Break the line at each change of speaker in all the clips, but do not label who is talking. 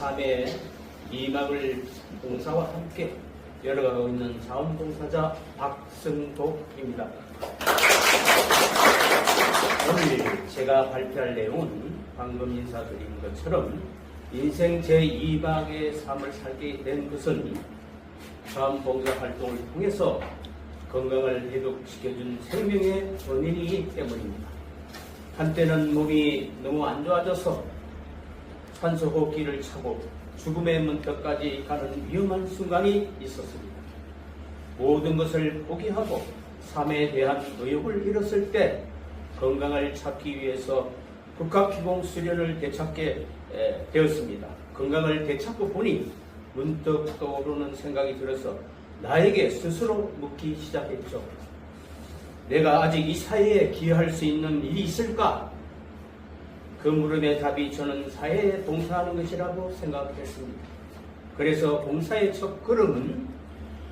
제3회 2막을 봉사와 함께 열어가고 있는 자원봉사자 박승복입니다. 오늘 제가 발표할 내용은 방금 인사드린 것처럼 인생 제2막의 삶을 살게 된 것은 자원봉사 활동을 통해서 건강을 회복시켜준 생명의 원인이기 때문입니다. 한때는 몸이 너무 안 좋아져서 산소 호흡기를 차고 죽음의 문턱까지 가는 위험한 순간이 있었습니다. 모든 것을 포기하고 삶에 대한 의욕을 잃었을 때 건강을 찾기 위해서 국가기공 수련을 되찾게 되었습니다. 건강을 되찾고 보니 문득 떠오르는 생각이 들어서 나에게 스스로 묻기 시작했죠. 내가 아직 이 사회에 기여할 수 있는 일이 있을까? 그 물음의 답이 저는 사회에 봉사하는 것이라고 생각했습니다. 그래서 봉사의 첫 걸음은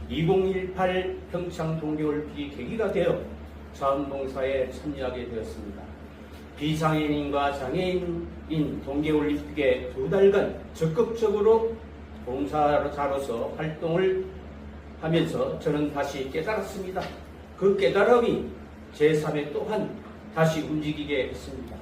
2018 평창 동계올림픽이 계기가 되어 자원봉사에 참여하게 되었습니다. 비장애인과 장애인인 동계올림픽에 2달간 적극적으로 봉사자로서 활동을 하면서 저는 다시 깨달았습니다. 그 깨달음이 제3회 또한 다시 움직이게 했습니다.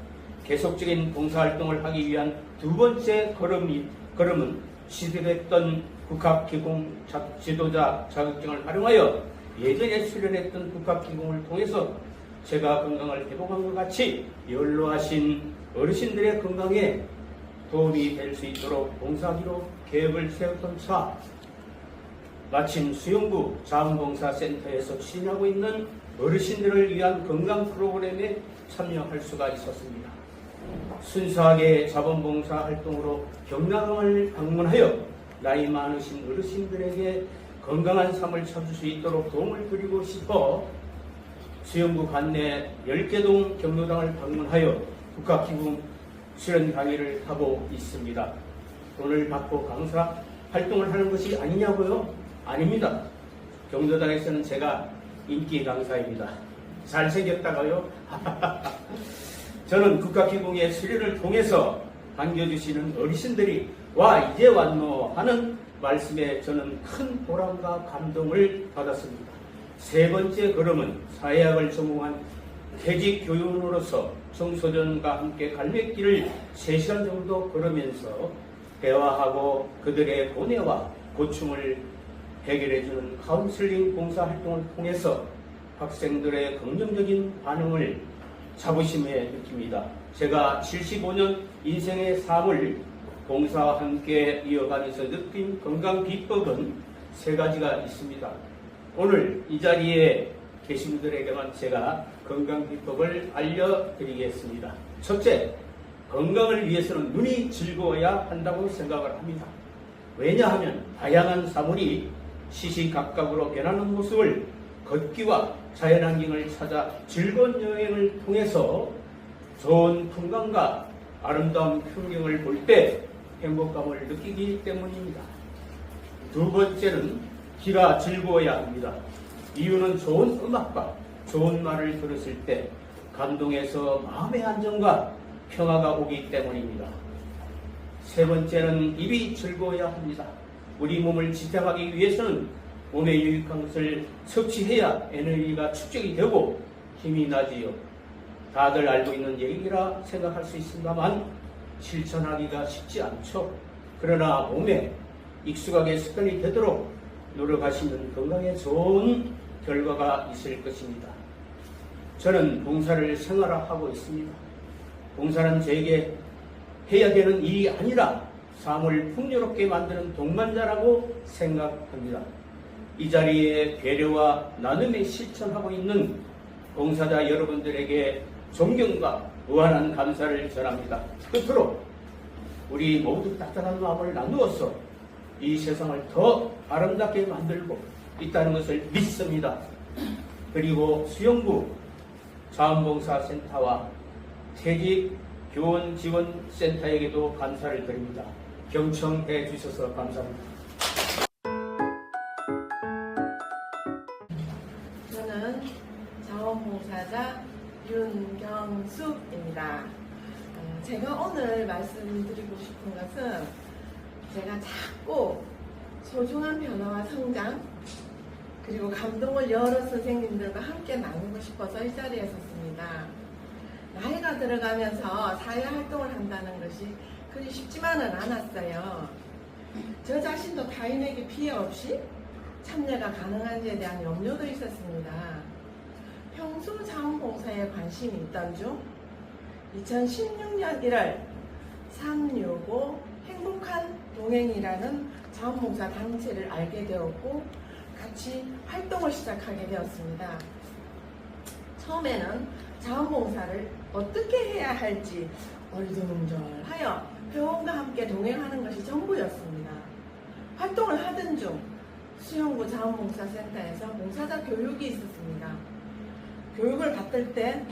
계속적인 봉사활동을 하기 위한 두 번째 걸음은 시들했던 국학기공 지도자 자격증을 활용하여 예전에 수련했던 국학기공을 통해서 제가 건강을 회복한 것 같이 연로하신 어르신들의 건강에 도움이 될 수 있도록 봉사하기로 계획을 세웠던 차, 마침 수영구 자원봉사센터에서 추진하고 있는 어르신들을 위한 건강 프로그램에 참여할 수가 있었습니다. 순수하게 자원봉사 활동으로 경남을 방문하여 나이 많으신 어르신들에게 건강한 삶을 찾을 수 있도록 도움을 드리고 싶어 수영구 관내 10개동 경로당을 방문하여 국가기금 수련 강의를 하고 있습니다. 돈을 받고 강사 활동을 하는 것이 아니냐고요? 아닙니다. 경로당에서는 제가 인기 강사입니다. 잘생겼다가요? 저는 국가기공의 수련을 통해서 반겨주시는 어르신들이 와 이제 왔노 하는 말씀에 저는 큰 보람과 감동을 받았습니다. 세 번째 걸음은 사회학을 전공한 퇴직 교육으로서 청소년과 함께 갈매길을 3시간 정도 걸으면서 대화하고 그들의 고뇌와 고충을 해결해주는 카운슬링 봉사활동을 통해서 학생들의 긍정적인 반응을 자부심에 느낍니다. 제가 75년 인생의 삶을 봉사와 함께 이어가면서 느낀 건강 비법은 3가지가 있습니다. 오늘 이 자리에 계신 분들에게만 제가 건강 비법을 알려드리겠습니다. 첫째, 건강을 위해서는 눈이 즐거워야 한다고 생각을 합니다. 왜냐하면 다양한 사물이 시시각각으로 변하는 모습을 걷기와 자연환경을 찾아 즐거운 여행을 통해서 좋은 풍광과 아름다운 풍경을 볼 때 행복감을 느끼기 때문입니다. 두 번째는 귀가 즐거워야 합니다. 이유는 좋은 음악과 좋은 말을 들었을 때 감동해서 마음의 안정과 평화가 오기 때문입니다. 세 번째는 입이 즐거워야 합니다. 우리 몸을 지탱하기 위해서는 몸에 유익한 것을 섭취해야 에너지가 축적이 되고 힘이 나지요. 다들 알고 있는 얘기라 생각할 수 있습니다만 실천하기가 쉽지 않죠. 그러나 몸에 익숙하게 습관이 되도록 노력하시면 건강에 좋은 결과가 있을 것입니다. 저는 봉사를 생활화하고 있습니다. 봉사는 저에게 해야 되는 일이 아니라 삶을 풍요롭게 만드는 동반자라고 생각합니다. 이 자리에 배려와 나눔에 실천하고 있는 봉사자 여러분들에게 존경과 무한한 감사를 전합니다. 끝으로 우리 모두 따뜻한 마음을 나누어서 이 세상을 더 아름답게 만들고 있다는 것을 믿습니다. 그리고 수영구 자원봉사센터와 퇴직 교원지원센터에게도 감사를 드립니다. 경청해 주셔서 감사합니다.
저는 자원봉사자 윤경숙입니다. 제가 오늘 말씀드리고 싶은 것은 제가 자꾸 소중한 변화와 성장 그리고 감동을 여러 선생님들과 함께 나누고 싶어서 이 자리에 섰습니다. 나이가 들어가면서 사회활동을 한다는 것이 그리 쉽지만은 않았어요. 저 자신도 타인에게 피해 없이 참여가 가능한지에 대한 염려도 있었습니다. 평소 자원봉사에 관심이 있던 중 2016년 1월 365 행복한 동행이라는 자원봉사 단체를 알게 되었고 같이 활동을 시작하게 되었습니다. 처음에는 자원봉사를 어떻게 해야 할지 어리둥절하여 회원과 함께 동행하는 것이 전부였습니다. 활동을 하던 중 수영구 자원봉사센터에서 봉사자 교육이 있었습니다. 교육을 받을 때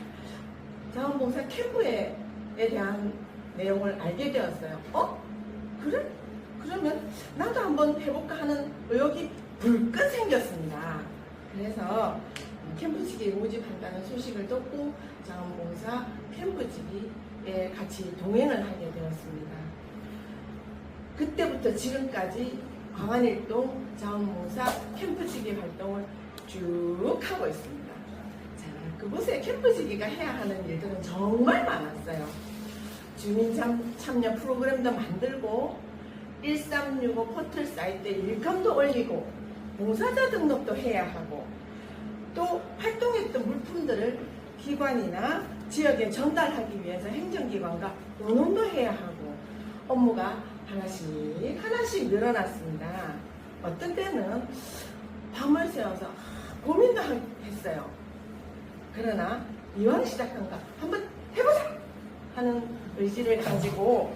자원봉사 캠프에 대한 내용을 알게 되었어요. 그래? 그러면 나도 한번 해볼까 하는 의욕이 불끈 생겼습니다. 그래서 캠프지기에 모집한다는 소식을 듣고 자원봉사 캠프지기에 같이 동행을 하게 되었습니다. 그때부터 지금까지 광안일동 자원봉사 캠프지기 활동을 쭉 하고 있습니다. 자, 그곳에 캠프지기가 해야 하는 일들은 정말 많았어요. 주민 참여 프로그램도 만들고 1365 포털 사이트에 일감도 올리고 봉사자 등록도 해야 하고 또 활동했던 물품들을 기관이나 지역에 전달하기 위해서 행정기관과 의논도 해야 하고 업무가 하나씩 늘어났습니다. 어떤 때는 밤을 새워서 고민도 했어요. 그러나 이왕 시작한가 한번 해보자 하는 의지를 가지고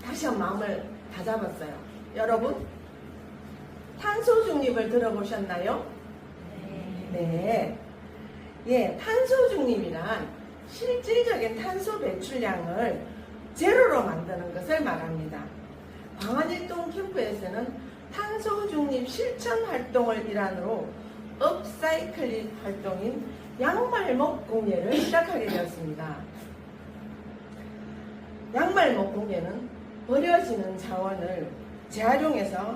다시 한 마음을 다잡았어요. 여러분 탄소 중립을 들어보셨나요? 네. 예, 탄소 중립이란 실질적인 탄소 배출량을 제로로 만드는 것을 말합니다. 광안일동 캠프에서는 탄소 중립 실천 활동을 일환으로 업사이클링 활동인 양말목 공예를 시작하게 되었습니다. 양말목 공예는 버려지는 자원을 재활용해서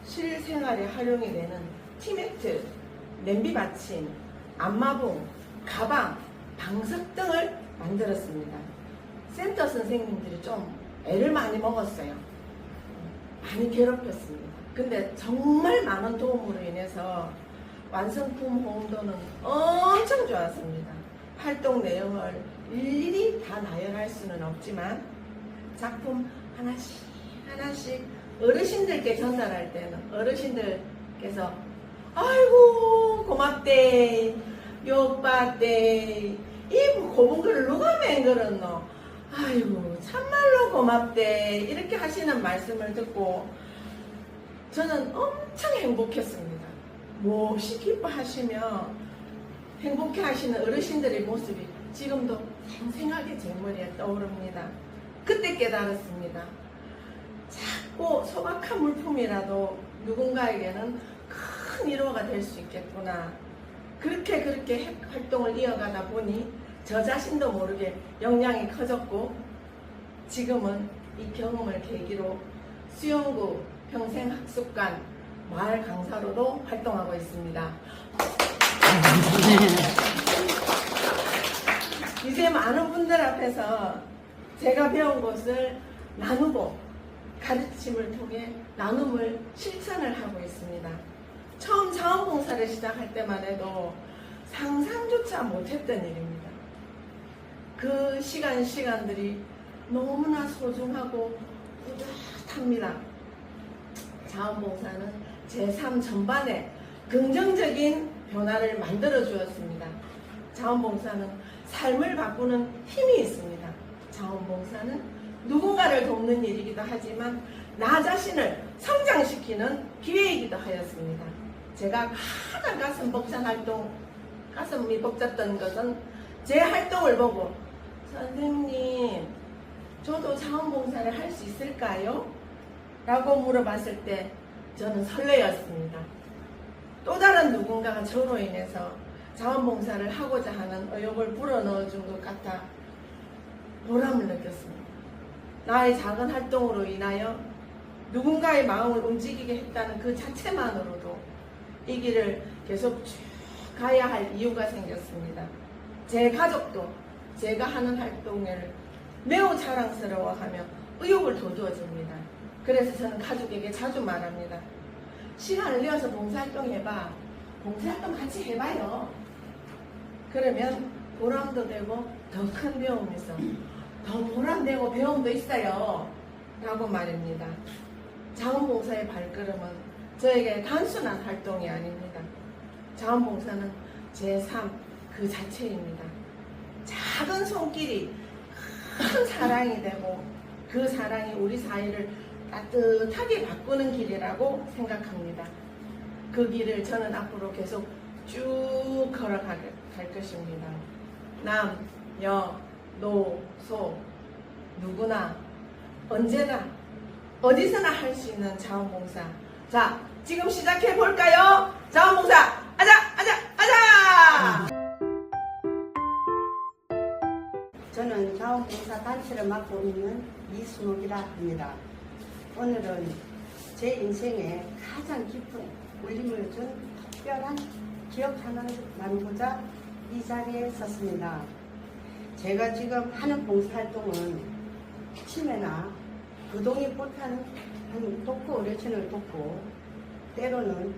실생활에 활용이 되는 티매트, 냄비 받침, 안마봉, 가방, 방석 등을 만들었습니다. 센터 선생님들이 좀 애를 많이 먹었어요. 많이 괴롭혔습니다. 근데 정말 많은 도움으로 인해서 완성품 호응도는 엄청 좋았습니다. 활동 내용을 일일이 다 나열할 수는 없지만 작품 하나씩 어르신들께 전달할 때는 어르신들께서 아이고 고맙대 욕받대 이 고분 글을 누가 맹글었노 아이고 참말로 고맙대 이렇게 하시는 말씀을 듣고 저는 엄청 행복했습니다. 몹시 기뻐하시며 행복해 하시는 어르신들의 모습이 지금도 생생하게 제 머리에 떠오릅니다. 그때 깨달았습니다. 작고 소박한 물품이라도 누군가에게는 큰 위로가 될 수 있겠구나. 그렇게 활동을 이어가다 보니 저 자신도 모르게 역량이 커졌고 지금은 이 경험을 계기로 수영구 평생학습관 마을 강사로도 활동하고 있습니다. 이제 많은 분들 앞에서 제가 배운 것을 나누고 가르침을 통해 나눔을 실천을 하고 있습니다. 처음 자원봉사를 시작할 때만 해도 상상조차 못했던 일입니다. 그 시간들이 너무나 소중하고 뿌듯합니다. 자원봉사는 제 삶 전반에 긍정적인 변화를 만들어 주었습니다. 자원봉사는 삶을 바꾸는 힘이 있습니다. 자원봉사는 누군가를 돕는 일이기도 하지만 나 자신을 성장시키는 기회이기도 하였습니다. 제가 가장 가슴이 벅찼던 것은 제 활동을 보고 선생님 저도 자원봉사를 할 수 있을까요? 라고 물어봤을 때 저는 설레었습니다. 또 다른 누군가가 저로 인해서 자원봉사를 하고자 하는 의욕을 불어넣어준 것 같아 보람을 느꼈습니다. 나의 작은 활동으로 인하여 누군가의 마음을 움직이게 했다는 그 자체만으로도 이 길을 계속 쭉 가야 할 이유가 생겼습니다. 제 가족도 제가 하는 활동을 매우 자랑스러워하며 의욕을 돋워줍니다. 그래서 저는 가족에게 자주 말합니다. 시간을 내어서 봉사활동 해봐. 봉사활동 같이 해봐요. 그러면 보람도 되고 더 큰 배움이 있어. 더 보람되고 배움도 있어요. 라고 말입니다. 자원봉사의 발걸음은 저에게 단순한 활동이 아닙니다. 자원봉사는 제 삶 그 자체입니다. 작은 손길이 큰 사랑이 되고 그 사랑이 우리 사회를 따뜻하게 바꾸는 길이라고 생각합니다. 그 길을 저는 앞으로 계속 쭉 걸어갈 것입니다. 남, 여, 노, 소 누구나 언제나 어디서나 할 수 있는 자원봉사. 자, 지금 시작해 볼까요? 자원봉사 아자 아자 아자!
저는 자원봉사 단체를 맡고 있는 이순옥이라 합니다. 오늘은 제 인생에 가장 깊은 울림을 준 특별한 기억 하나를 나누고자 이 자리에 섰습니다. 제가 지금 하는 봉사활동은 치매나 부동이 못하는 독거 어르신을 돕고 때로는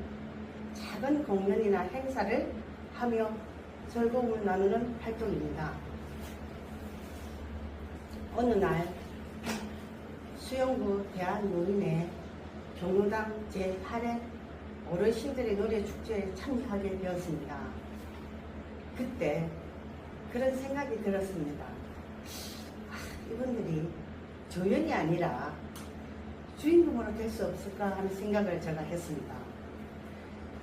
작은 공연이나 행사를 하며 즐거움을 나누는 활동입니다. 어느 날 수영구 대한노인회 경로당 제8회 어르신들의 노래축제에 참여하게 되었습니다. 그때 그런 생각이 들었습니다. 이분들이 조연이 아니라 주인공으로 될 수 없을까 하는 생각을 제가 했습니다.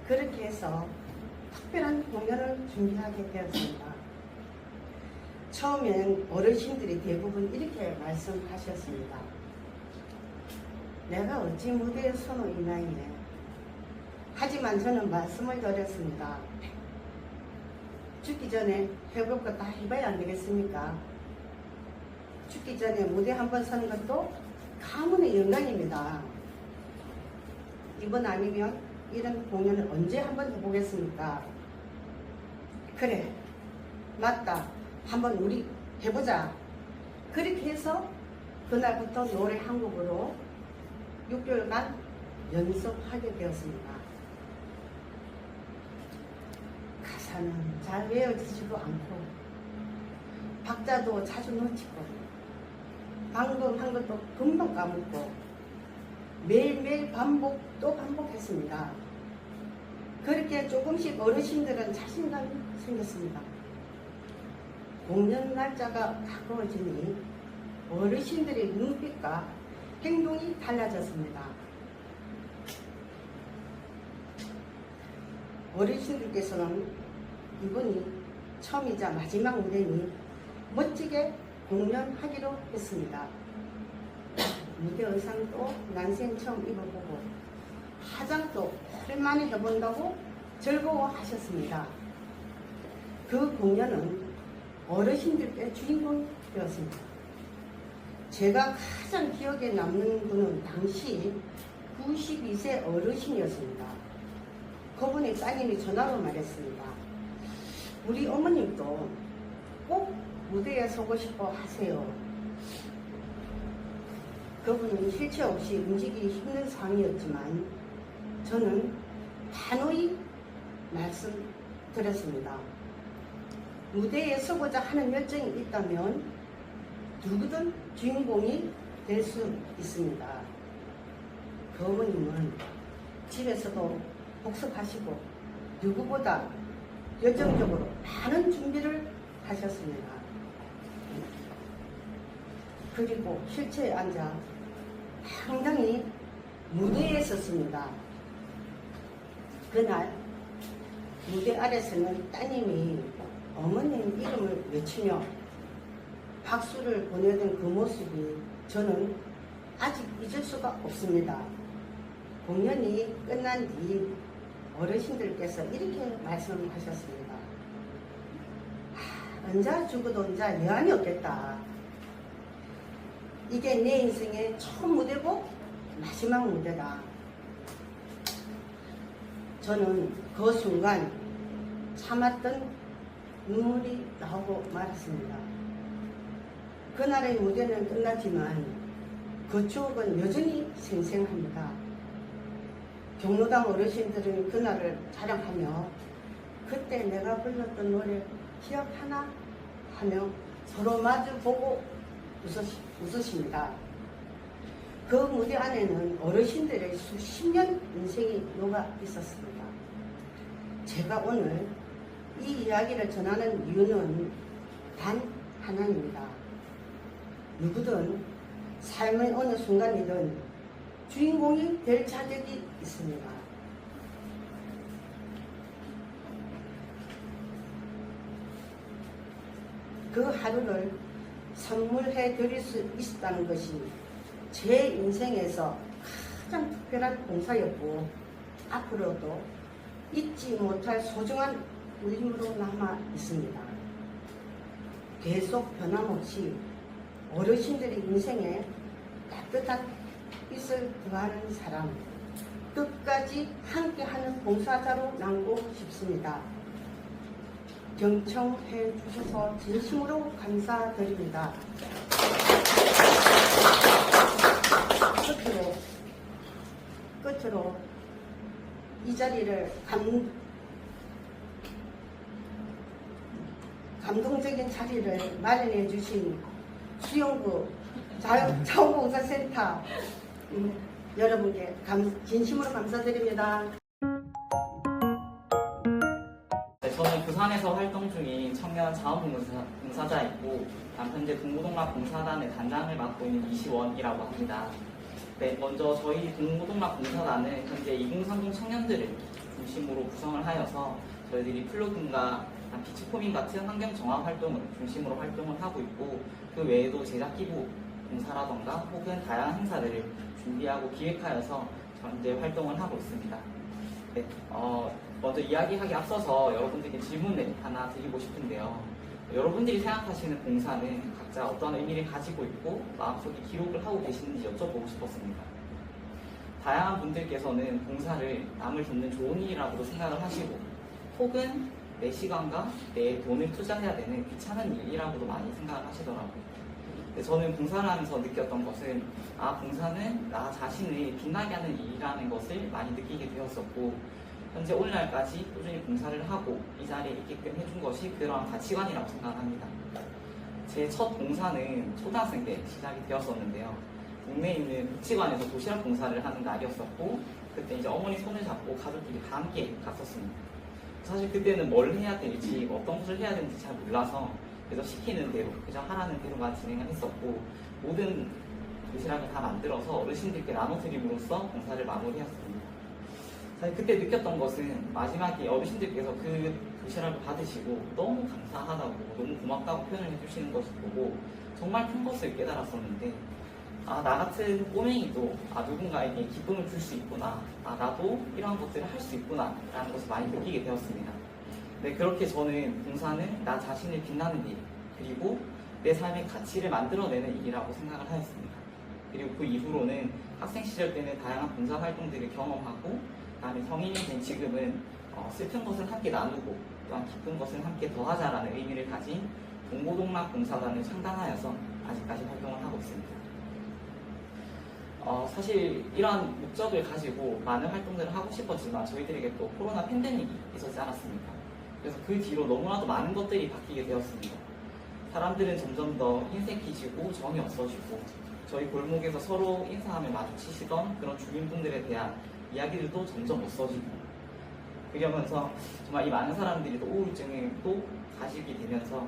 그렇게 해서 특별한 공연을 준비하게 되었습니다. 처음엔 어르신들이 대부분 이렇게 말씀하셨습니다. 내가 어찌 무대에 서노 이 나이에. 하지만 저는 말씀을 드렸습니다. 죽기 전에 해볼 거 다 해봐야 안 되겠습니까? 죽기 전에 무대 한 번 서는 것도 가문의 영광입니다. 이번 아니면 이런 공연을 언제 한번 해보겠습니까? 그래, 맞다. 한번 우리 해보자. 그렇게 해서 그날부터 노래 한 곡으로 6개월간 연습하게 되었습니다. 가사는 잘 외워지지도 않고 박자도 자주 놓치고 방금 한 것도 금방 까먹고 매일매일 반복 또 반복했습니다. 그렇게 조금씩 어르신들은 자신감이 생겼습니다. 공연 날짜가 가까워지니 어르신들의 눈빛과 행동이 달라졌습니다. 어르신들께서는 이번이 처음이자 마지막 무대니 멋지게 공연하기로 했습니다. 무대 의상도 난생 처음 입어보고 화장도 오랜만에 해본다고 즐거워하셨습니다. 그 공연은 어르신들께 주인공이 되었습니다. 제가 가장 기억에 남는 분은 당시 92세 어르신이었습니다. 그분의 따님이 전화로 말했습니다. 우리 어머님도 꼭 무대에 서고 싶어 하세요. 그분은 휠체어 없이 움직이기 힘든 상황이었지만 저는 단호히 말씀드렸습니다. 무대에 서고자 하는 열정이 있다면 누구든 주인공이 될 수 있습니다. 그 어머님은 집에서도 복습하시고 누구보다 열정적으로 많은 준비를 하셨습니다. 그리고 휠체어에 앉아 당당히 무대에 섰습니다. 그날 무대 아래서는 따님이 어머님 이름을 외치며 박수를 보내던 그 모습이 저는 아직 잊을 수가 없습니다. 공연이 끝난 뒤 어르신들께서 이렇게 말씀하셨습니다. 언제 죽어도 언제 여한이 없겠다. 이게 내 인생의 처음 무대고 마지막 무대다. 저는 그 순간 참았던 눈물이 나오고 말았습니다. 그날의 무대는 끝났지만 그 추억은 여전히 생생합니다. 경로당 어르신들은 그날을 자랑하며 그때 내가 불렀던 노래 기억하나? 하며 서로 마주보고 웃으십니다. 그 무대 안에는 어르신들의 수십 년 인생이 녹아 있었습니다. 제가 오늘 이 이야기를 전하는 이유는 단 하나입니다. 누구든 삶의 어느 순간이든 주인공이 될 자격이 있습니다. 그 하루를 선물해 드릴 수 있다는 것이 제 인생에서 가장 특별한 봉사였고 앞으로도 잊지 못할 소중한 울림으로 남아 있습니다. 계속 변함없이 어르신들의 인생에 따뜻한 빛을 더하는 사람, 끝까지 함께하는 봉사자로 남고 싶습니다. 경청해 주셔서 진심으로 감사드립니다. 끝으로 이 자리를 감동적인 자리를 마련해 주신 수영구 자원봉사센터 여러분께 진심으로 감사드립니다.
네, 저는 부산에서 활동 중인 청년 자원봉사자이고 현재 동고동락봉사단의 단장을 맡고 있는 이시원이라고 합니다. 네, 먼저 저희 동고동락봉사단은 현재 2030 청년들을 중심으로 구성을 하여서 저희들이 플로깅과 비치코밍 같은 환경 정화 활동을 중심으로 활동을 하고 있고, 그 외에도 제작 기부 봉사라던가 혹은 다양한 행사들을 준비하고 기획하여서 현재 활동을 하고 있습니다. 네, 먼저 이야기하기 앞서서 여러분들께 질문을 하나 드리고 싶은데요. 여러분들이 생각하시는 봉사는 각자 어떤 의미를 가지고 있고 마음속에 기록을 하고 계시는지 여쭤보고 싶었습니다. 다양한 분들께서는 봉사를 남을 돕는 좋은 일이라고도 생각을 하시고, 혹은 내 시간과 내 돈을 투자해야 되는 귀찮은 일이라고도 많이 생각을 하시더라고요. 근데 저는 봉사를 하면서 느꼈던 것은 봉사는 나 자신을 빛나게 하는 일이라는 것을 많이 느끼게 되었었고, 현재 오늘날까지 꾸준히 봉사를 하고 이 자리에 있게끔 해준 것이 그러한 가치관이라고 생각합니다. 제 첫 봉사는 초등학생 때 시작이 되었었는데요. 동네에 있는 복지관에서 도시락 봉사를 하는 날이었었고, 그때 이제 어머니 손을 잡고 가족끼리 다 함께 갔었습니다. 사실 그때는 뭘 해야 될지, 어떤 것을 해야 되는지 잘 몰라서 그래서 시키는 대로, 그저 하라는 대로만 진행을 했었고, 모든 도시락을 다 만들어서 어르신들께 나눠드림으로써 봉사를 마무리했습니다. 사실 그때 느꼈던 것은 마지막에 어르신들께서 그 도시락을 받으시고 너무 감사하다고, 너무 고맙다고 표현을 해주시는 것을 보고 정말 큰 것을 깨달았었는데, 나 같은 꼬맹이도 누군가에게 기쁨을 줄 수 있구나, 나도 이러한 것들을 할 수 있구나 라는 것을 많이 느끼게 되었습니다. 네, 그렇게 저는 봉사는 나 자신을 빛나는 일, 그리고 내 삶의 가치를 만들어내는 일이라고 생각을 하였습니다. 그리고 그 이후로는 학생 시절 때는 다양한 봉사 활동들을 경험하고, 그다음에 성인이 된 지금은 슬픈 것은 함께 나누고 또한 기쁜 것은 함께 더하자라는 의미를 가진 동고동락 봉사단을 창단하여서 아직까지 활동을 하고 있습니다. 사실 이러한 목적을 가지고 많은 활동들을 하고 싶었지만 저희들에게 또 코로나 팬데믹이 있었지 않았습니까? 그래서 그 뒤로 너무나도 많은 것들이 바뀌게 되었습니다. 사람들은 점점 더 인색해지고 정이 없어지고, 저희 골목에서 서로 인사하며 마주치시던 그런 주민분들에 대한 이야기들도 점점 없어지고, 그러면서 정말 이 많은 사람들이 또 우울증을 또 가지게 되면서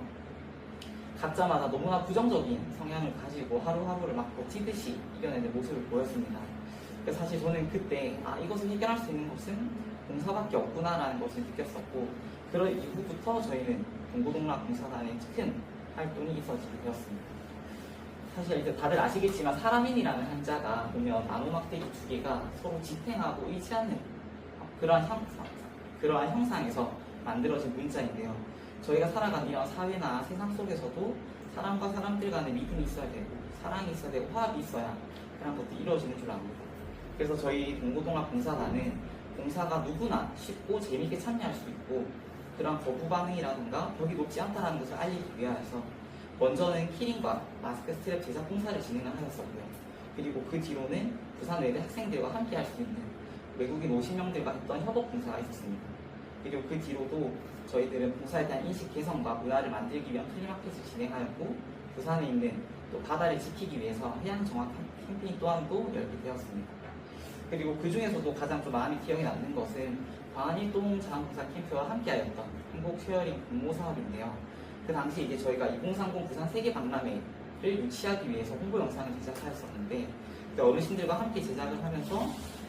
각자마다 너무나 부정적인 성향을 가지고 하루하루를 막 버티듯이 이겨내는 모습을 보였습니다. 그래서 사실 저는 그때 이것을 해결할 수 있는 것은 봉사밖에 없구나라는 것을 느꼈었고, 그런 이후부터 저희는 동고동락 봉사단의 큰 활동이 있어지게 되었습니다. 사실 이제 다들 아시겠지만 사람인이라는 한자가 보면 나무막대기 두 개가 서로 지탱하고 의지하는 그러한 형상에서 만들어진 문자인데요. 저희가 살아가는 이런 사회나 세상 속에서도 사람과 사람들 간의 믿음이 있어야 되고, 사랑이 있어야 되고 화합이 있어야 그런 것들이 이루어지는 줄 압니다. 그래서 저희 동고동락봉사단은 봉사가 누구나 쉽고 재미있게 참여할 수 있고 그런 거부 반응이라든가 벽이 높지 않다는 것을 알리기 위하여서 먼저는 키링과 마스크 스트랩 제작 봉사를 진행을 하였었고요. 그리고 그 뒤로는 부산 외대 학생들과 함께 할 수 있는 외국인 50명들과 했던 협업 봉사가 있었습니다. 그리고 그 뒤로도 저희들은 봉사에 대한 인식 개선과 문화를 만들기 위한 플리마켓을 진행하였고 부산에 있는 또 바다를 지키기 위해서 해양 정화 캠페인 또한도 열게 되었습니다. 그리고 그 중에서도 가장 좀 마음이 기억에 남는 것은 광안일동 자원봉사 캠프와 함께하였던 행복 쉐어링 공모 사업인데요. 그 당시 이제 저희가 2030 부산 세계 박람회를 유치하기 위해서 홍보 영상을 제작하였었는데 그때 어르신들과 함께 제작을 하면서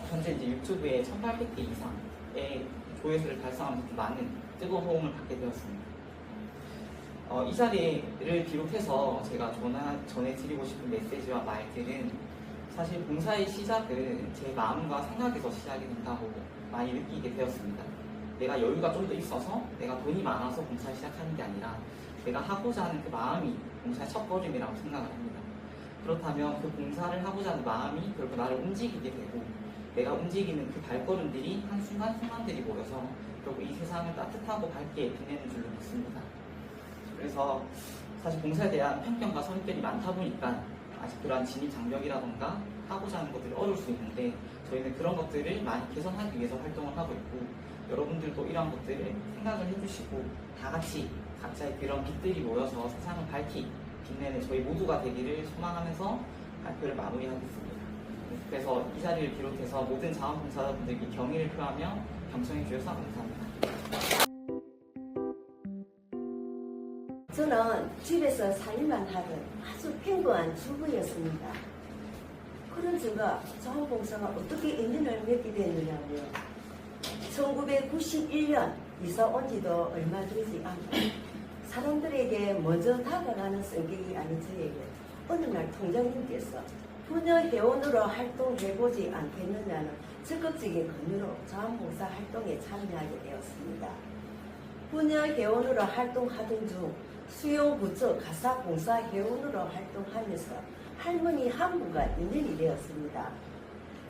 현재 이제 유튜브에 1,800개 이상의 조회수를 달성하면서 많은 뜨거운 호응을 받게 되었습니다. 이 자리를 비롯해서 제가 전해드리고 싶은 메시지와 말들은 사실 봉사의 시작은 제 마음과 생각에서 시작이 된다고 많이 느끼게 되었습니다. 내가 여유가 좀 더 있어서 내가 돈이 많아서 봉사를 시작하는 게 아니라 내가 하고자 하는 그 마음이 봉사의 첫걸음이라고 생각을 합니다. 그렇다면 그 봉사를 하고자 하는 마음이 결국 나를 움직이게 되고 내가 움직이는 그 발걸음들이 한순간순간들이 모여서 결국 이 세상을 따뜻하고 밝게 빛내는 줄로 믿습니다. 그래서 사실 봉사에 대한 편견과 선입견이 많다 보니까 아직 그러한 진입 장벽이라던가 하고자 하는 것들이 어려울 수 있는데 저희는 그런 것들을 많이 개선하기 위해서 활동을 하고 있고 여러분들도 이러한 것들을 생각을 해주시고 다 같이 각자의 그런 빛들이 모여서 세상을 밝히 빛내는 저희 모두가 되기를 소망하면서 발표를 마무리하겠습니다. 그래서 이 자리를 비롯해서 모든 자원봉사자분들께 경의를 표하며 경청해 주셔서 감사합니다.
저는 집에서 살림만 하던 아주 평범한 주부였습니다. 그런 제가 자원봉사가 어떻게 인연을 맺게 됐느냐고요. 1991년 이사 온 지도 얼마 되지 않고 사람들에게 먼저 다가가는 성격이 아닌 저에게 어느 날 통장님께서 부녀 회원으로 활동해보지 않겠느냐는 적극적인 권유로 자원봉사 활동에 참여하게 되었습니다. 부녀 회원으로 활동하던 중 수용부처 가사봉사 회원으로 활동하면서 할머니 한 분과 인연이 되었습니다.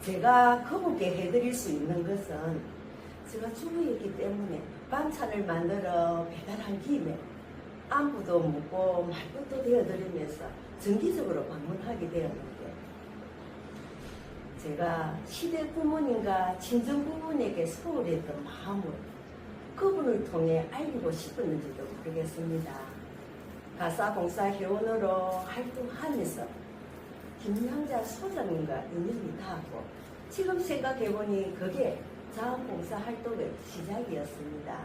제가 그분께 해드릴 수 있는 것은 제가 주부였기 때문에 반찬을 만들어 배달한 김에 안부도 묻고 말끝도 되어드리면서 정기적으로 방문하게 되었는데 제가 시댁 부모님과 친정 부모님에게 소홀했던 마음을 그분을 통해 알리고 싶었는지도 모르겠습니다. 가사봉사 회원으로 활동하면서 김양자 소장님과 인연이 닿았고 지금 생각해보니 그게 자원봉사 활동의 시작이었습니다.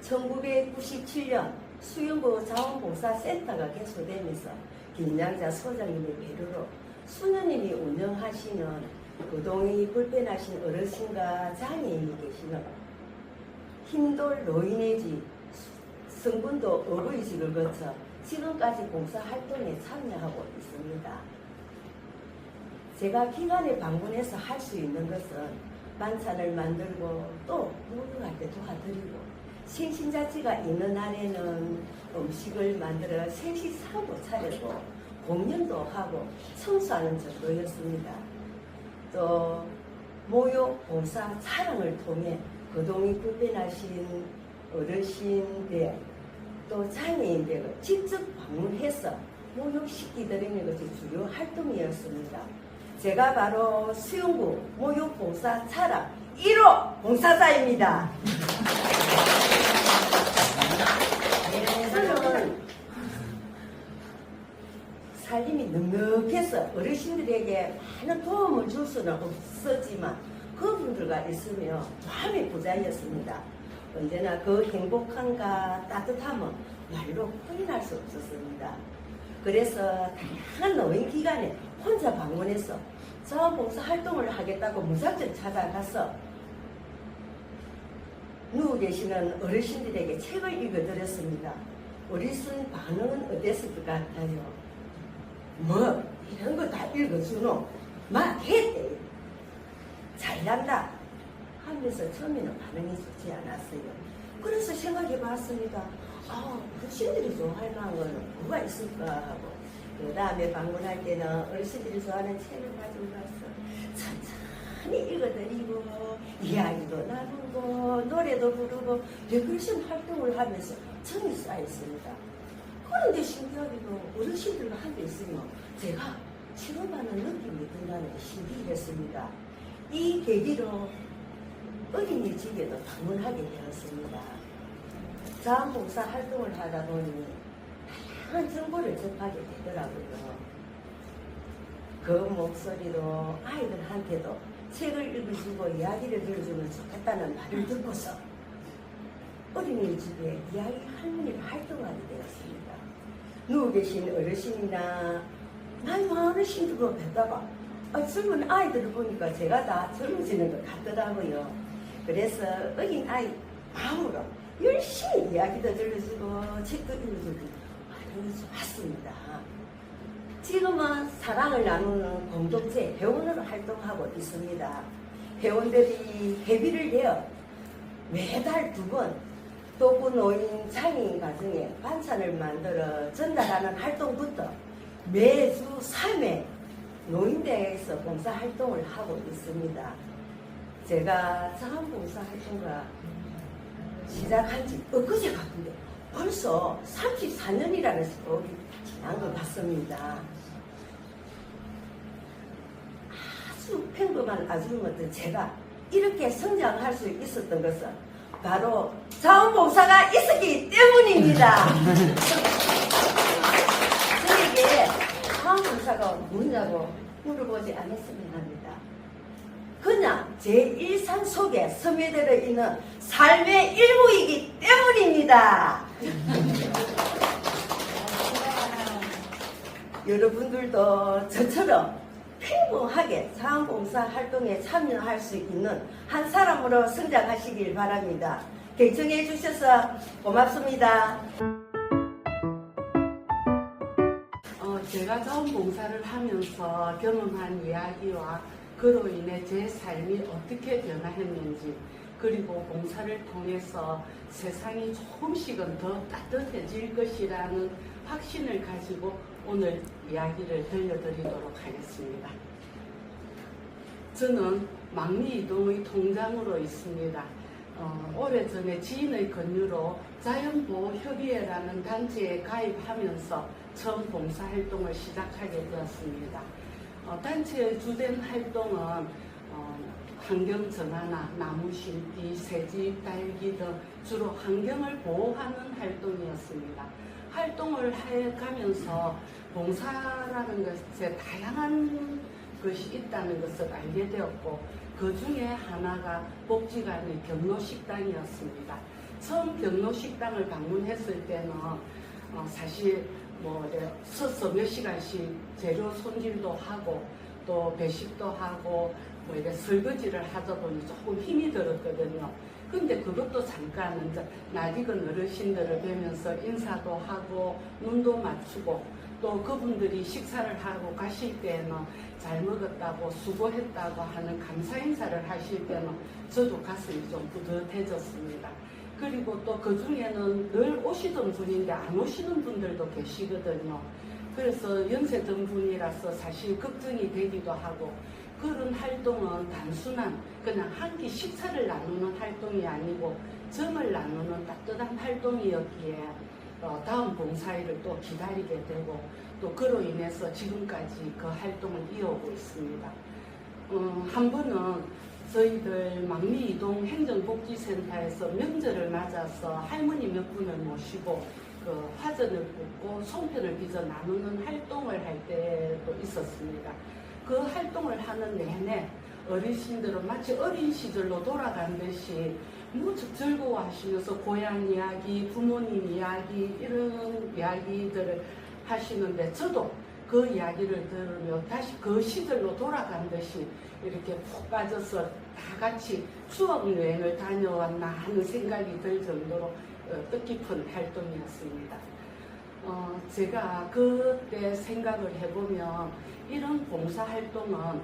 1997년 수영구 자원봉사센터가 개소되면서 김양자 소장님의 배려로 수녀님이 운영하시는 거동이 불편하신 어르신과 장애인이 계시는 힘돌 노인의 집 성분도 어버이집을 거쳐 지금까지 봉사활동에 참여하고 있습니다. 제가 기관에 방문해서 할 수 있는 것은 반찬을 만들고 또 목욕할 때 도와드리고 생신자치가 있는 날에는 음식을 만들어 생식상도 차리고 공연도 하고 청소하는 정도였습니다. 또 모욕 봉사 촬영을 통해 거동이 불편하신 어르신들 또 장애인들을 직접 방문해서 모욕시키드리는 것이 주요 활동이었습니다. 제가 바로 수영구 모욕봉사 차라 1호 봉사자입니다. 저는 살림이 넉넉해서 어르신들에게 많은 도움을 줄 수는 없었지만 그분들과 있으며 마음의 부자였습니다. 언제나 그 행복함과 따뜻함은 말로 표현할 수 없었습니다. 그래서 다양한 노인기관에 혼자 방문해서 자원봉사 활동을 하겠다고 무작정 찾아가서 누워 계시는 어르신들에게 책을 읽어드렸습니다. 어르신 반응은 어땠을 것 같아요? 뭐 이런 거 다 읽어주노? 막 했대. 잘난다 하면서 처음에는 반응이 좋지 않았어요. 그래서 생각해 봤습니다. 어르신들이 좋아할 만한 거는 뭐가 있을까 하고 그 다음에 방문할 때는 어르신들이 좋아하는 책을 가지고 가서 천천히 읽어드리고 이야기도 나누고 노래도 부르고 레크레이션 활동을 하면서 정이 쌓였습니다. 그런데 신기하게도 어르신들과 함께 있으면 제가 체험하는 느낌이 든다는 게 신기했습니다. 이 계기로 어린이집에도 방문하게 되었습니다. 자원봉사 활동을 하다 보니 다양한 정보를 접하게 되더라고요. 그 목소리로 아이들한테도 책을 읽어주고 이야기를 들어주면 좋겠다는 말을 듣고서 어린이집에 이야기 할머니를 활동하게 되었습니다. 누워 계신 어르신이나 나이 많은 신들과 뵙다가 젊은 아이들을 보니까 제가 다 젊어지는 것 같더라고요. 그래서 어린 아이 마음으로 열심히 이야기도 들려주고 책도 읽어주고 많이 좋았습니다. 지금은 사랑을 나누는 공동체 회원으로 활동하고 있습니다. 회원들이 회비를 내어 매달 2번 도구 노인 장애인 가정에 반찬을 만들어 전달하는 활동부터 매주 3회 노인대에서 봉사활동을 하고 있습니다. 제가 자원봉사 활동가 시작한 지 엊그제 같은데 벌써 34년이라는 세월이 지난 것 같습니다. 아주 평범한 아줌마들 제가 이렇게 성장할 수 있었던 것은 바로 자원봉사가 있었기 때문입니다. 저에게 자원봉사가 뭐냐고 물어보지 않았으면 합니다. 그냥 제 일상 속에 스며들어 있는 삶의 일부이기 때문입니다. 여러분들도 저처럼 평범하게 자원봉사 활동에 참여할 수 있는 한 사람으로 성장하시길 바랍니다. 경청해 주셔서 고맙습니다.
제가 자원봉사를 하면서 경험한 이야기와 그로 인해 제 삶이 어떻게 변화했는지, 그리고 봉사를 통해서 세상이 조금씩은 더 따뜻해질 것이라는 확신을 가지고 오늘 이야기를 들려드리도록 하겠습니다. 저는 망리이동의 통장으로 있습니다. 오래전에 지인의 권유로 자연보호협의회라는 단체에 가입하면서 처음 봉사활동을 시작하게 되었습니다. 단체의 주된 활동은 환경정화나 나무 심기, 새집 달기 등 주로 환경을 보호하는 활동이었습니다. 활동을 해가면서 봉사라는 것에 다양한 것이 있다는 것을 알게 되었고, 그 중에 하나가 복지관의 경로식당이었습니다. 처음 경로식당을 방문했을 때는 사실 서서 몇 시간씩 재료 손질도 하고 또 배식도 하고 이렇게 설거지를 하다 보니 조금 힘이 들었거든요. 근데 그것도 잠깐 낯익은 어르신들을 뵈면서 인사도 하고 눈도 맞추고, 또 그분들이 식사를 하고 가실 때는 잘 먹었다고 수고했다고 하는 감사 인사를 하실 때는 저도 가슴이 좀 뿌듯해졌습니다. 그리고 또 그 중에는 늘 오시던 분인데 안 오시는 분들도 계시거든요. 그래서 연세 든 분이라서 사실 걱정이 되기도 하고, 그런 활동은 단순한 그냥 한 끼 식사를 나누는 활동이 아니고 정을 나누는 따뜻한 활동이었기에 다음 봉사일을 또 기다리게 되고, 또 그로 인해서 지금까지 그 활동을 이어오고 있습니다. 한 번은 저희들 망리이동 행정복지센터에서 명절을 맞아서 할머니 몇 분을 모시고 그 화전을 붓고 송편을 빚어 나누는 활동을 할 때도 있었습니다. 그 활동을 하는 내내 어르신들은 마치 어린 시절로 돌아간 듯이 무척 즐거워하시면서 고향 이야기, 부모님 이야기 이런 이야기들을 하시는데, 저도 그 이야기를 들으며 다시 그 시절로 돌아간 듯이 이렇게 푹 빠져서 다 같이 추억여행을 다녀왔나 하는 생각이 들 정도로 뜻깊은 활동이었습니다. 제가 그때 생각을 해보면 이런 봉사활동은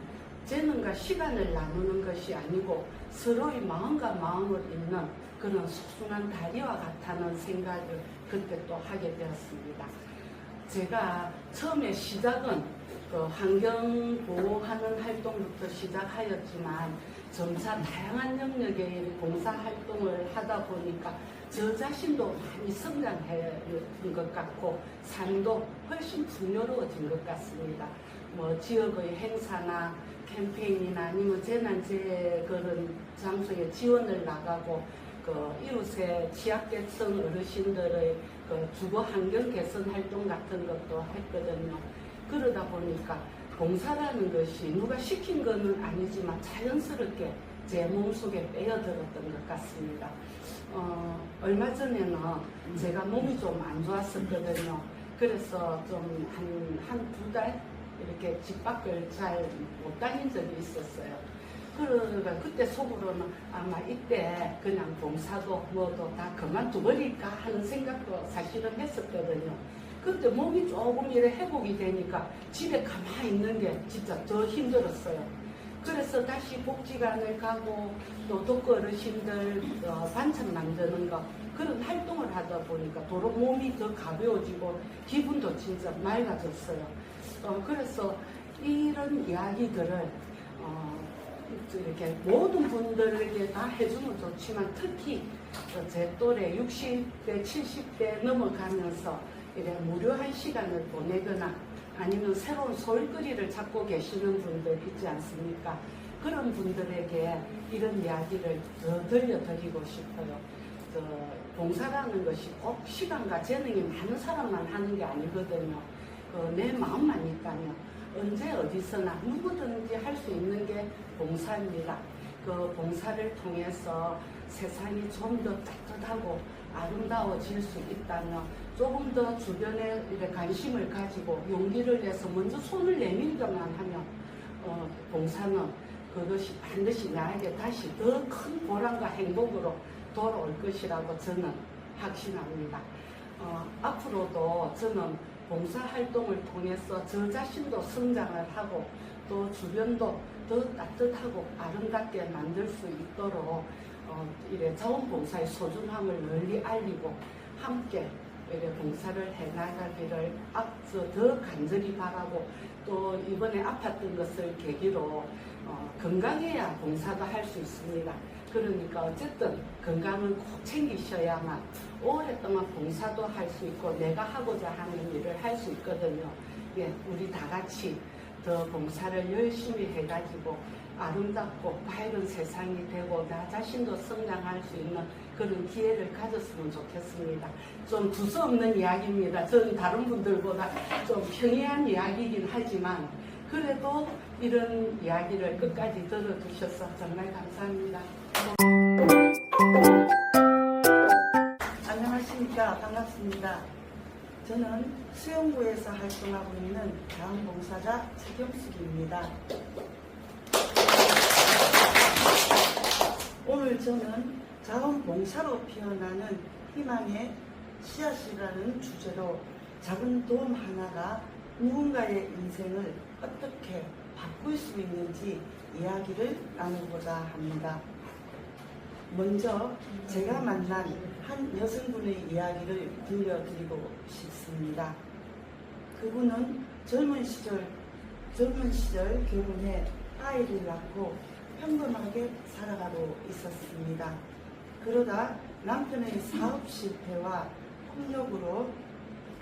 재능과 시간을 나누는 것이 아니고 서로의 마음과 마음을 잇는 그런 소중한 다리와 같다는 생각을 그때 또 하게 되었습니다. 제가 처음에 시작은 그 환경 보호하는 활동부터 시작하였지만 점차 다양한 영역의 봉사 활동을 하다 보니까 저 자신도 많이 성장한 것 같고 삶도 훨씬 풍요로워진 것 같습니다. 뭐 지역의 행사나 캠페인이나 아니면 재난재해 그런 장소에 지원을 나가고 그 이웃의 취약계층 어르신들의 그 주거 환경 개선 활동 같은 것도 했거든요. 그러다 보니까 봉사라는 것이 누가 시킨 거는 아니지만 자연스럽게 제 몸속에 빼어들었던 것 같습니다. 얼마 전에는 제가 몸이 좀 안 좋았었거든요. 그래서 좀 한 두 달 이렇게 집 밖을 잘 못 다닌 적이 있었어요. 그러니까 그때 속으로는 아마 이때 그냥 봉사도 뭐도 다 그만둬버릴까 하는 생각도 사실은 했었거든요. 그때 몸이 조금 이래 회복이 되니까 집에 가만히 있는 게 진짜 더 힘들었어요. 그래서 다시 복지관을 가고 또 독거 어르신들 반찬 만드는 거 그런 활동을 하다 보니까 도로 몸이 더 가벼워지고 기분도 진짜 맑아졌어요. 그래서 이런 이야기들을 이렇게 모든 분들에게 다 해주면 좋지만 특히 제 또래 60대, 70대 넘어가면서 이렇게 무료한 시간을 보내거나 아니면 새로운 소일거리를 찾고 계시는 분들 있지 않습니까? 그런 분들에게 이런 이야기를 더 들려드리고 싶어요. 봉사라는 것이 꼭 시간과 재능이 많은 사람만 하는 게 아니거든요. 내 마음만 있다면 언제 어디서나 누구든지 할 수 있는 게 봉사입니다. 그 봉사를 통해서 세상이 좀 더 따뜻하고 아름다워질 수 있다면 조금 더 주변에 관심을 가지고 용기를 내서 먼저 손을 내밀기만 하면 봉사는 그것이 반드시 나에게 다시 더 큰 보람과 행복으로 돌아올 것이라고 저는 확신합니다. 앞으로도 저는 봉사활동을 통해서 저 자신도 성장을 하고 또 주변도 더 따뜻하고 아름답게 만들 수 있도록 이래 자원봉사의 소중함을 널리 알리고 함께 이래 봉사를 해나가기를 앞서 더 간절히 바라고 또 이번에 아팠던 것을 계기로 건강해야 봉사도 할 수 있습니다. 그러니까 어쨌든 건강은 꼭 챙기셔야만 오랫동안 봉사도 할 수 있고 내가 하고자 하는 일을 할 수 있거든요. 예, 우리 다 같이 더 봉사를 열심히 해가지고 아름답고 밝은 세상이 되고 나 자신도 성장할 수 있는 그런 기회를 가졌으면 좋겠습니다. 좀 두서없는 이야기입니다. 저는 다른 분들보다 좀 평이한 이야기이긴 하지만 그래도 이런 이야기를 끝까지 들어주셔서 정말 감사합니다.
안녕하십니까. 반갑습니다. 저는 수영구에서 활동하고 있는 자원봉사자 최경숙입니다. 오늘 저는 자원봉사로 피어나는 희망의 씨앗이라는 주제로 작은 도움 하나가 누군가의 인생을 어떻게 바꿀 수 있는지 이야기를 나누고자 합니다. 먼저 제가 만난 한 여성분의 이야기를 들려드리고 싶습니다. 그분은 젊은 시절 결혼해 아이를 낳고 평범하게 살아가고 있었습니다. 그러다 남편의 사업 실패와 폭력으로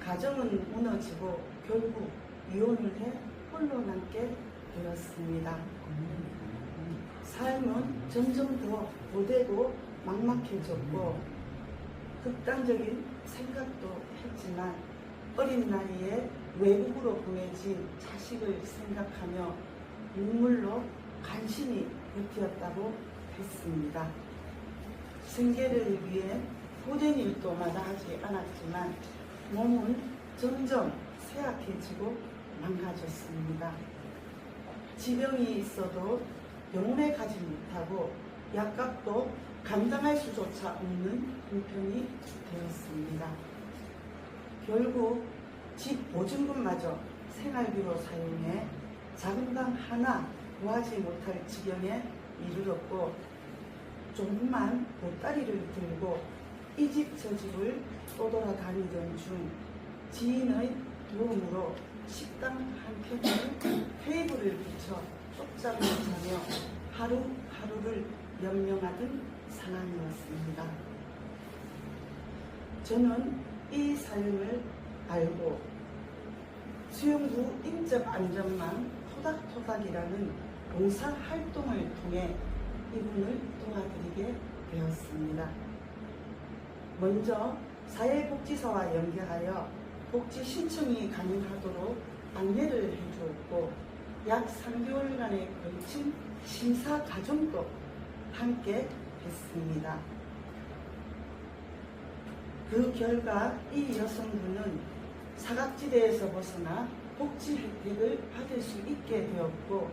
가정은 무너지고 결국 이혼을 해 홀로 남게 되었습니다. 삶은 점점 더 고되고 막막해졌고 극단적인 생각도 했지만 어린 나이에 외국으로 보내진 자식을 생각하며 눈물로 간신히 버티었다고 했습니다. 생계를 위해 고된 일도 마다하지 않았지만 몸은 점점 쇠약해지고 망가졌습니다. 지병이 있어도 병원에 가지 못하고 약값도 감당할 수조차 없는 형편이 되었습니다. 결국 집 보증금마저 생활비로 사용해 작은 방 하나 구하지 못할 지경에 이르렀고 조금만 보따리를 들고 이 집 저 집을 떠돌아다니던 중 지인의 도움으로 식당 한 평을 테이블을 붙여 쪽잠을 자며 하루하루를 연명하던 상황이었습니다. 저는 이 사연을 알고 수영구 인적안전망 토닥토닥이라는 봉사활동을 통해 이분을 도와드리게 되었습니다. 먼저 사회복지사와 연계하여 복지 신청이 가능하도록 안내를 해주었고 약 3개월간에 걸친 심사 과정도 함께 했습니다. 그 결과 이 여성분은 사각지대에서 벗어나 복지 혜택을 받을 수 있게 되었고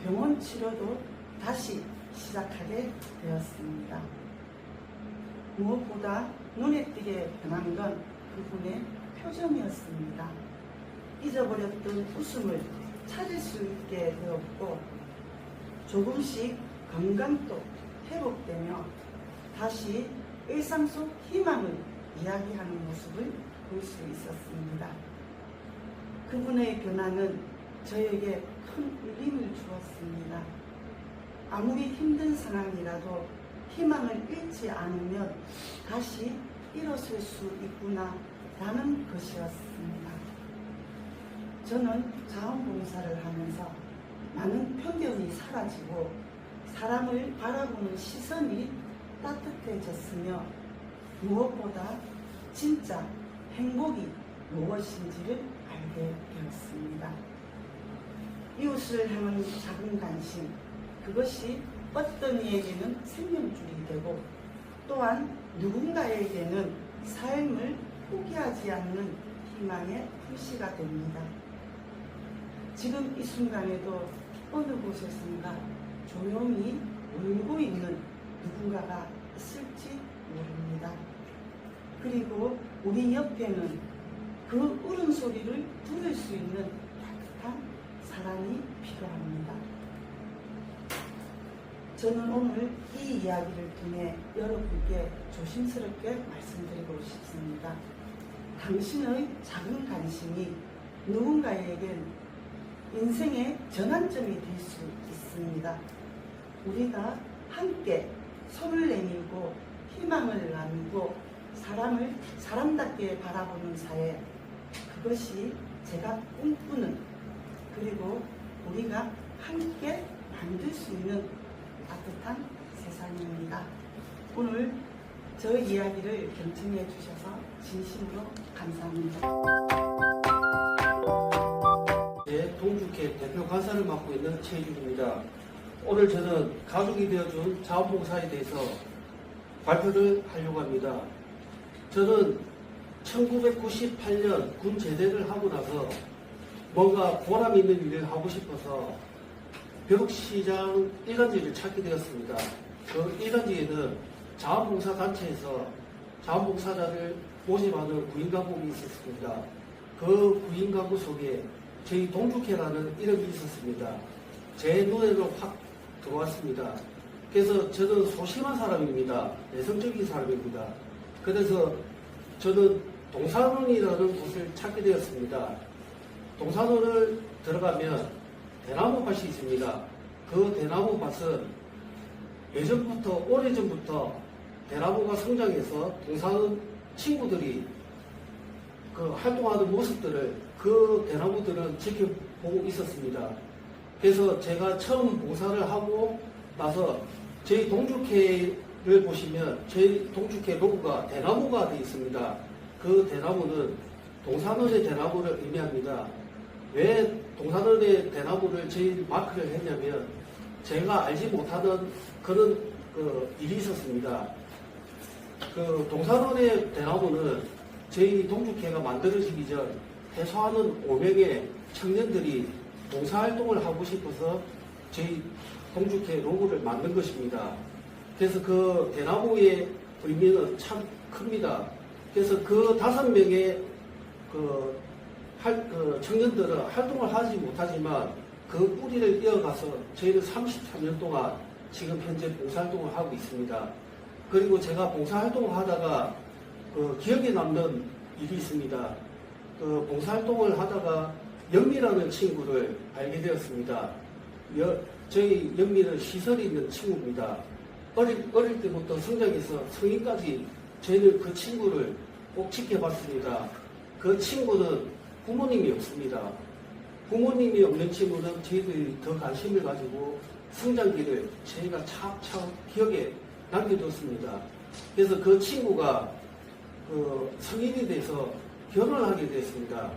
병원 치료도 다시 시작하게 되었습니다. 무엇보다 눈에 띄게 변한 건 그분의 표정이었습니다. 잊어버렸던 웃음을 찾을 수 있게 되었고 조금씩 건강도 회복되며 다시 일상 속 희망을 이야기하는 모습을 볼 수 있었습니다. 그분의 변화는 저에게 큰 울림을 주었습니다. 아무리 힘든 상황이라도 희망을 잃지 않으면 다시 일어설 수 있구나 라는 것이었습니다. 저는 자원봉사를 하면서 많은 편견이 사라지고 사람을 바라보는 시선이 따뜻해졌으며 무엇보다 진짜 행복이 무엇인지를 알게 되었습니다. 이웃을 향한 작은 관심, 그것이 어떤 이에게는 생명줄이 되고 또한 누군가에게는 삶을 포기하지 않는 희망의 표시가 됩니다. 지금 이 순간에도 어느 곳에선가 조용히 울고 있는 누군가가 있을지 모릅니다. 그리고 우리 옆에는 그 울음 소리를 들을 수 있는 따뜻한 사랑이 필요합니다. 저는 오늘 이 이야기를 통해 여러분께 조심스럽게 말씀드리고 싶습니다. 당신의 작은 관심이 누군가에겐 인생의 전환점이 될 수 있습니다. 우리가 함께 손을 내밀고 희망을 나누고 사람을 사람답게 바라보는 사회, 그것이 제가 꿈꾸는 그리고 우리가 함께 만들 수 있는 따뜻한 세상입니다. 오늘 저 이야기를 경청해 주셔서 진심으로 감사합니다.
동주회 대표 간사를 맡고 있는 최희준입니다. 오늘 저는 가족이 되어준 자원봉사에 대해서 발표를 하려고 합니다. 저는 1998년 군 제대를 하고 나서 뭔가 보람 있는 일을 하고 싶어서 벽시장 일간지를 찾게 되었습니다. 그 일간지에는 자원봉사단체에서 자원봉사자를 모집하는 구인가구가 있었습니다. 그 구인가구 속에 저희 동주회라는 이름이 있었습니다. 제 눈에도 확 들어왔습니다. 그래서 저는 소심한 사람입니다. 내성적인 사람입니다. 그래서 저는 동산원이라는 곳을 찾게 되었습니다. 동산원을 들어가면 대나무 밭이 있습니다. 그 대나무 밭은 예전부터, 오래전부터 대나무가 성장해서 동산원 친구들이 그 활동하는 모습들을 그 대나무들은 지켜보고 있었습니다. 그래서 제가 처음 봉사를 하고 나서 저희 동주회를 보시면 저희 동주회 로고가 대나무가 되어 있습니다. 그 대나무는 동산원의 대나무를 의미합니다. 왜 동산원의 대나무를 저희 마크를 했냐면 제가 알지 못하던 그런 일이 있었습니다. 그 동산원의 대나무는 저희 동주회가 만들어지기 전 해소하는 5명의 청년들이 봉사활동을 하고 싶어서 저희 동주회 로고를 만든 것입니다. 그래서 그 대나무의 의미는 참 큽니다. 그래서 그 5명의 청년들은 활동을 하지 못하지만 그 뿌리를 이어가서 저희는 33년 동안 지금 현재 봉사활동을 하고 있습니다. 그리고 제가 봉사활동을 하다가 기억에 남는 일이 있습니다. 그 봉사활동을 하다가 영미라는 친구를 알게 되었습니다. 저희 영미는 시설이 있는 친구입니다. 어릴 때부터 성장해서 성인까지 저희는 그 친구를 꼭 지켜봤습니다. 그 친구는 부모님이 없습니다. 부모님이 없는 친구는 저희들이 더 관심을 가지고 성장기를 저희가 차곡차곡 기억에 남겨뒀습니다. 그래서 그 친구가 그 성인이 돼서 결혼을 하게 됐습니다.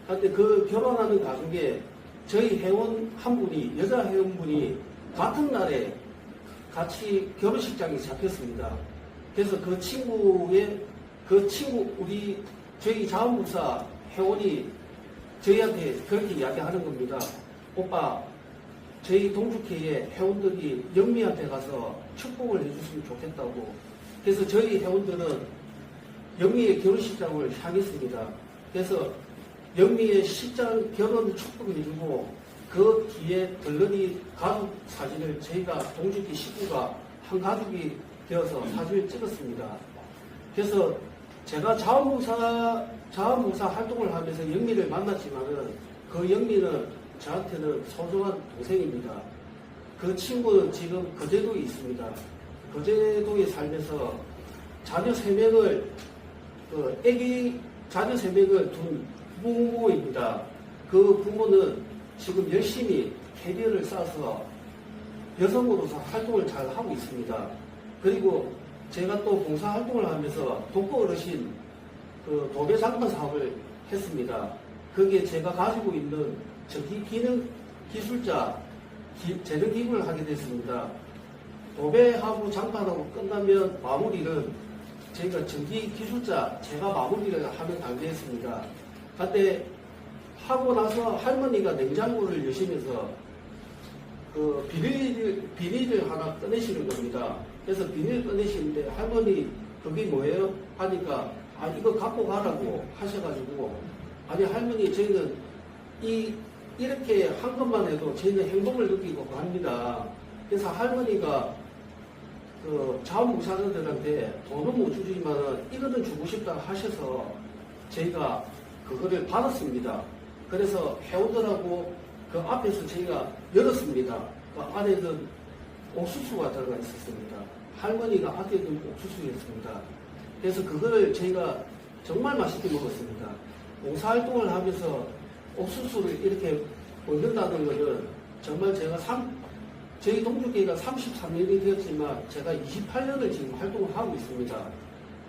그런데 그 결혼하는 과정에 저희 회원 한 분이, 여자 회원분이 같은 날에 같이 결혼식장에 잡혔습니다. 그래서 그 저희 자원봉사 회원이 저희한테 그렇게 이야기하는 겁니다. 오빠, 저희 동주회의 회원들이 영미한테 가서 축복을 해줬으면 좋겠다고. 그래서 저희 회원들은 영미의 결혼식장을 향했습니다. 그래서 영미의 식장 결혼 축복을 해주고 그 뒤에 덜러리 가족 사진을 저희가 동주회 식구가 한 가족이 되어서 사진을 찍었습니다. 그래서 제가 자원봉사 활동을 하면서 영미를 만났지만은 그 영미는 저한테는 소중한 동생입니다. 그 친구는 지금 거제도에 있습니다. 거제도에 살면서 자녀 3명을 자녀 3명을 둔 부모입니다. 그 부모는 지금 열심히 캐리어를 쌓아서 여성으로서 활동을 잘 하고 있습니다. 그리고 제가 또 봉사활동을 하면서 독거 어르신 그 도배 장판 사업을 했습니다. 거기에 제가 가지고 있는 전기 기능 기술자 재능 기부를 하게 됐습니다. 도배하고 장판하고 끝나면 마무리는 저희가 전기 기술자 제가 마무리를 하는 단계였습니다. 그런데 하고 나서 할머니가 냉장고를 여시면서 그 비닐을 하나 꺼내시는 겁니다. 그래서 비닐 꺼내시는데 할머니 그게 뭐예요? 하니까 이거 갖고 가라고 하셔가지고 아니 할머니 저희는 이렇게 한 것만 해도 저희는 행복을 느끼고 합니다. 그래서 할머니가 그 자원봉사자들한테 돈은 못 주지만 이거는 주고 싶다 하셔서 저희가 그거를 받았습니다. 그래서 회원들하고 그 앞에서 저희가 열었습니다. 그 안에는 옥수수가 들어가 있었습니다. 할머니가 아껴둔 옥수수였습니다. 그래서 그거를 저희가 정말 맛있게 먹었습니다. 봉사활동을 하면서 옥수수를 이렇게 먹는다는 것은 정말 제가 저희 동주교회가 33년이 되었지만 제가 28년을 지금 활동을 하고 있습니다.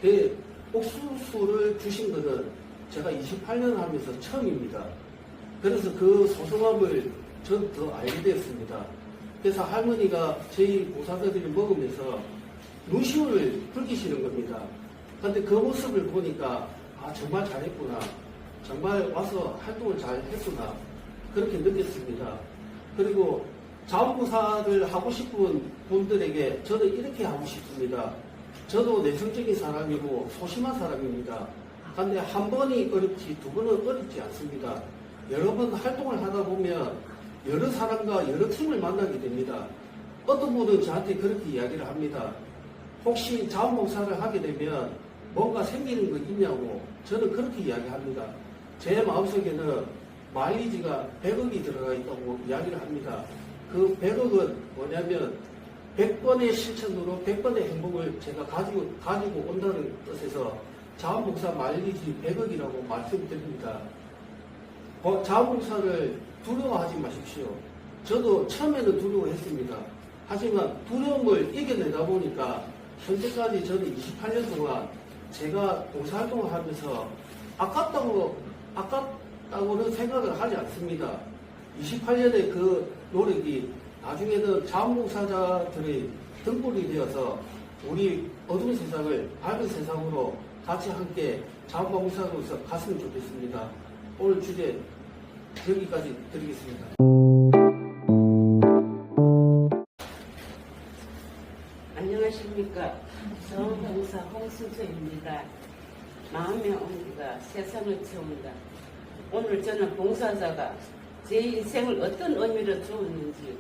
그 옥수수를 주신 것은 제가 28년 하면서 처음입니다. 그래서 그 소중함을 전 더 알게 되었습니다. 그래서 할머니가 저희 봉사자들이 먹으면서 눈시울을 붉히시는 겁니다. 그런데 그 모습을 보니까 정말 잘했구나. 정말 와서 활동을 잘 했구나. 그렇게 느꼈습니다. 그리고 자원봉사를 하고 싶은 분들에게 저는 이렇게 하고 싶습니다. 저도 내성적인 사람이고 소심한 사람입니다. 그런데 한 번이 어렵지 두 번은 어렵지 않습니다. 여러 번 활동을 하다 보면 여러 사람과 여러 팀을 만나게 됩니다. 어떤 분은 저한테 그렇게 이야기를 합니다. 혹시 자원봉사를 하게 되면 뭔가 생기는 거 있냐고 저는 그렇게 이야기합니다. 제 마음속에는 마일리지가 100억이 들어가 있다고 이야기를 합니다. 그 100억은 뭐냐면 100번의 실천으로 100번의 행복을 제가 가지고 온다는 뜻에서 자원봉사 마일리지 100억이라고 말씀드립니다. 자원봉사를 두려워하지 마십시오. 저도 처음에는 두려워했습니다. 하지만 두려움을 이겨내다 보니까 현재까지 저는 28년 동안 제가 봉사활동을 하면서 아깝다고는 생각을 하지 않습니다. 28년의 그 노력이 나중에는 자원봉사자들의 등불이 되어서 우리 어두운 세상을 밝은 세상으로 같이 함께 자원봉사로서 갔으면 좋겠습니다. 오늘 주제 여기까지 드리겠습니다.
안녕하십니까. 자원봉사 홍순서입니다. 마음의 온기가 세상을 채운다. 오늘 저는 봉사자가 제 인생을 어떤 의미로 주었는지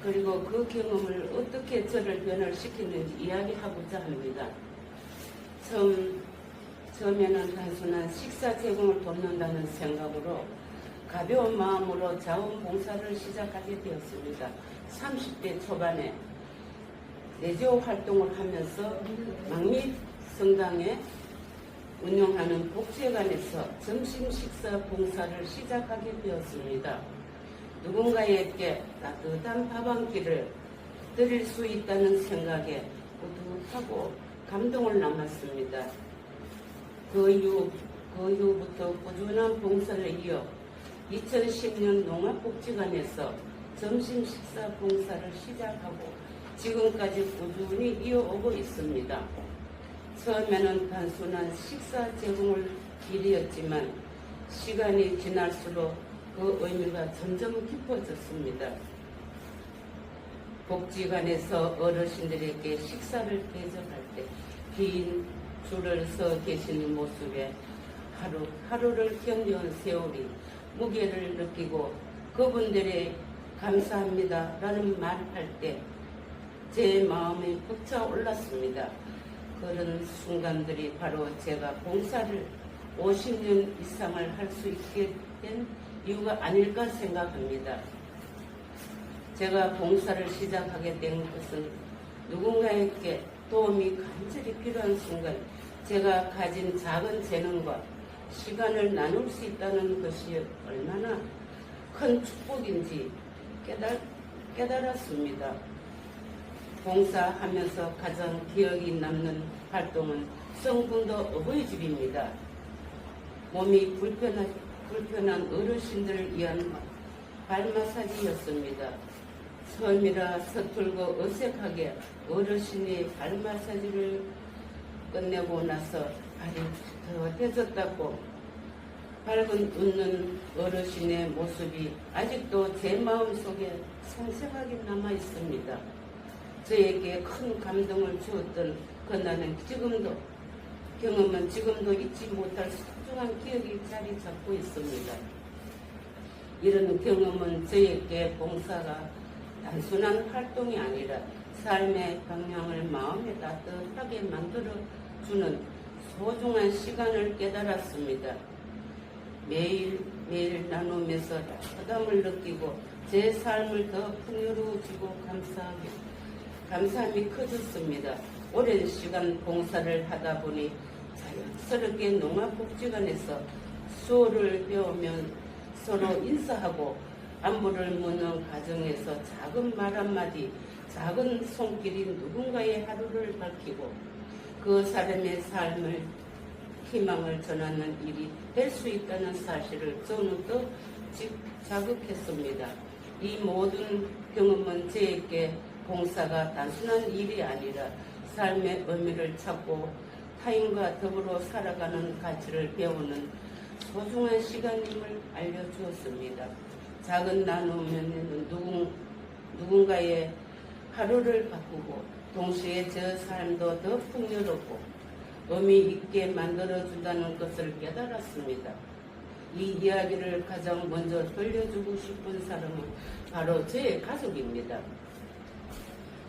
그리고 그 경험을 어떻게 저를 변화시켰는지 이야기하고자 합니다. 처음 처음에는 단순한 식사 제공을 돕는다는 생각으로 가벼운 마음으로 자원봉사를 시작하게 되었습니다. 30대 초반에 내조 활동을 하면서 망미 성당에 운영하는 복지회관에서 점심 식사 봉사를 시작하게 되었습니다. 누군가에게 따뜻한 밥 한 끼를 드릴 수 있다는 생각에 뿌듯하고 감동을 남았습니다. 그 이후부터 꾸준한 봉사를 이어 2010년 농업복지관에서 점심 식사 봉사를 시작하고 지금까지 꾸준히 이어오고 있습니다. 처음에는 단순한 식사 제공을 일이었지만 시간이 지날수록 그 의미가 점점 깊어졌습니다. 복지관에서 어르신들에게 식사를 대접할 때 긴 줄을 서 계시는 모습에 하루를 견뎌온 세월이 무게를 느끼고 그분들의 감사합니다 라는 말을 할 때 제 마음이 벅차올랐습니다. 그런 순간들이 바로 제가 봉사를 50년 이상을 할 수 있게 된 이유가 아닐까 생각합니다. 제가 봉사를 시작하게 된 것은 누군가에게 도움이 간절히 필요한 순간 제가 가진 작은 재능과 시간을 나눌 수 있다는 것이 얼마나 큰 축복인지 깨달았습니다. 봉사하면서 가장 기억이 남는 활동은 성북도 어버이집입니다. 몸이 불편한 어르신들을 위한 발 마사지였습니다. 처음이라 서툴고 어색하게 어르신이 발 마사지를 끝내고 나서 발이 더뎌졌다고 밝은 웃는 어르신의 모습이 아직도 제 마음속에 생생하게 남아 있습니다. 저에게 큰 감동을 주었던 그날은 경험은 지금도 잊지 못할 소중한 기억이 자리 잡고 있습니다. 이런 경험은 저에게 봉사가 단순한 활동이 아니라 삶의 방향을 마음에 따뜻하게 만들어주는 소중한 시간을 깨달았습니다. 매일매일 나누면서 따뜻함을 느끼고 제 삶을 더 풍요로워지고 감사함이 커졌습니다. 오랜 시간 봉사를 하다 보니 자연스럽게 농업복지관에서 수어를 배우면 서로 인사하고 안부를 묻는 과정에서 작은 말 한마디, 작은 손길이 누군가의 하루를 밝히고 그 사람의 삶을 희망을 전하는 일이 될 수 있다는 사실을 저는 더 자극했습니다. 이 모든 경험은 저에게 봉사가 단순한 일이 아니라 삶의 의미를 찾고 타인과 더불어 살아가는 가치를 배우는 소중한 시간임을 알려주었습니다. 작은 나눔에는 누군가의 하루를 바꾸고 동시에 저 삶도 더 풍요롭고 의미 있게 만들어준다는 것을 깨달았습니다. 이 이야기를 가장 먼저 들려주고 싶은 사람은 바로 저의 가족입니다.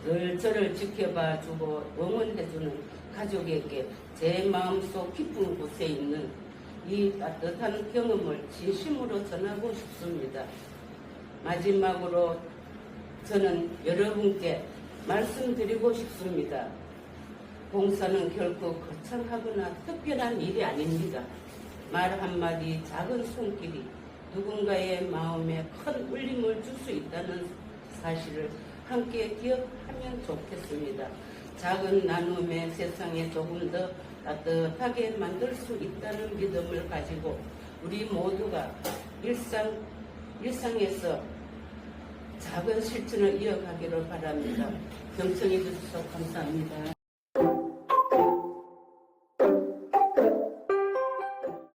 늘 저를 지켜봐주고 응원해주는 가족에게 제 마음속 깊은 곳에 있는 이 따뜻한 경험을 진심으로 전하고 싶습니다. 마지막으로 저는 여러분께 말씀드리고 싶습니다. 봉사는 결코 거창하거나 특별한 일이 아닙니다. 말 한마디, 작은 손길이 누군가의 마음에 큰 울림을 줄 수 있다는 사실을 함께 기억하면 좋겠습니다. 작은 나눔의 세상에 조금 더 따뜻하게 만들 수 있다는 믿음을 가지고 우리 모두가 일상에서 작은 실천을 이어가기를 바랍니다. 경청해 주셔서 감사합니다.